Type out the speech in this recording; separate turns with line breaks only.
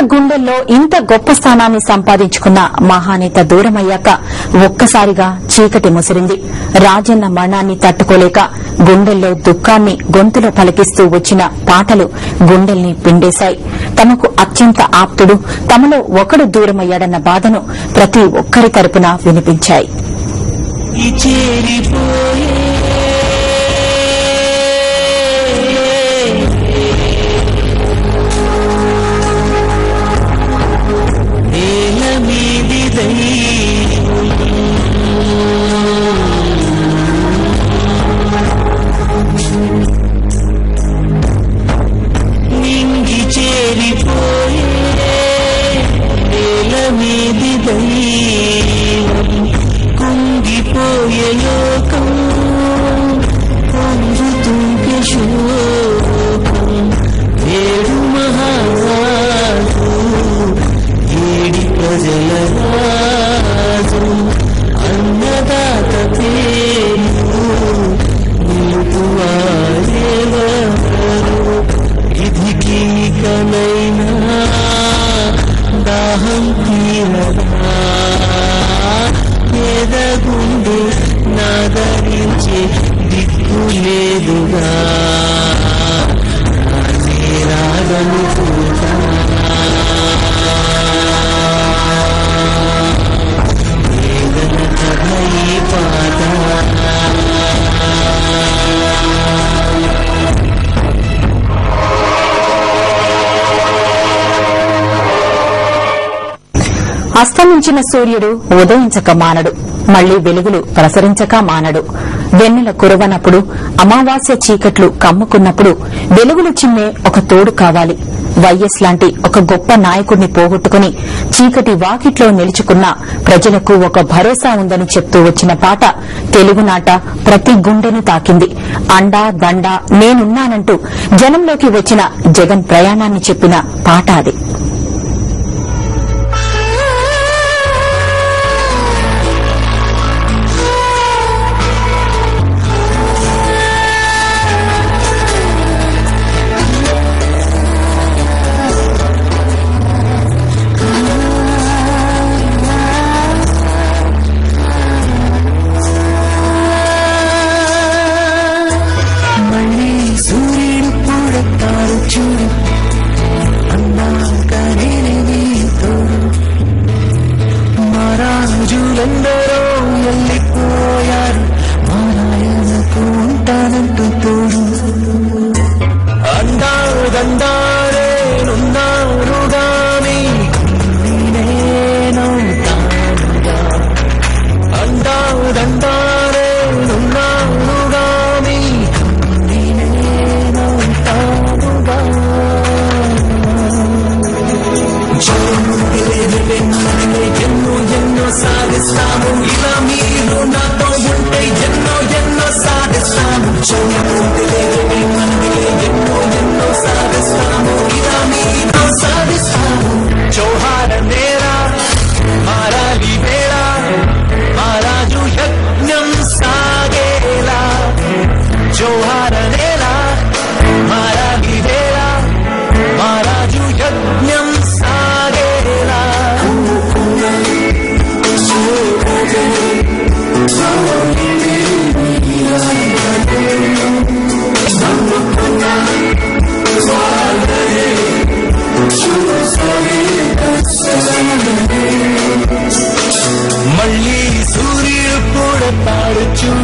గుండెల్లో ఇంత గొప్ప స్థానాన్ని సంపాదించుకున్న మహానేత దూరమయ్యాక ఒక్కసారిగా చీకటి ముసిరింది. రాజన్న మరణాన్ని తట్టుకోలేక గుండెల్లో దుఃఖాన్ని గొంతులో పలికిస్తూ వచ్చిన పాటలు గుండెల్ని పిండేశాయి. తమకు అత్యంత ఆప్తుడు, తమలో ఒకడు దూరమయ్యాడన్న బాధను ప్రతి ఒక్కరి తరపున వినిపించాయి. అస్తమించిన సూర్యుడు ఉదయించక మానడు, మళ్లీ వెలుగులు ప్రసరించక మానడు. వెన్నెల కురవనప్పుడు, అమావాస్య చీకట్లు కమ్ముకున్నప్పుడు వెలుగులు చిమ్మే ఒక తోడు కావాలి. వైఎస్ లాంటి ఒక గొప్ప నాయకుడిని పోగొట్టుకుని చీకటి వాకిట్లో నిలుచుకున్న ప్రజలకు ఒక భరోసా ఉందని చెప్తూ వచ్చిన పాట తెలుగునాట ప్రతి గుండెను తాకింది. అండా దండా నేనున్నానంటూ జనంలోకి వచ్చిన జగన్ ప్రయాణాన్ని చెప్పిన పాట అది.
మళ్ళీ సూర్యుడు కూడా తాడు చూడు.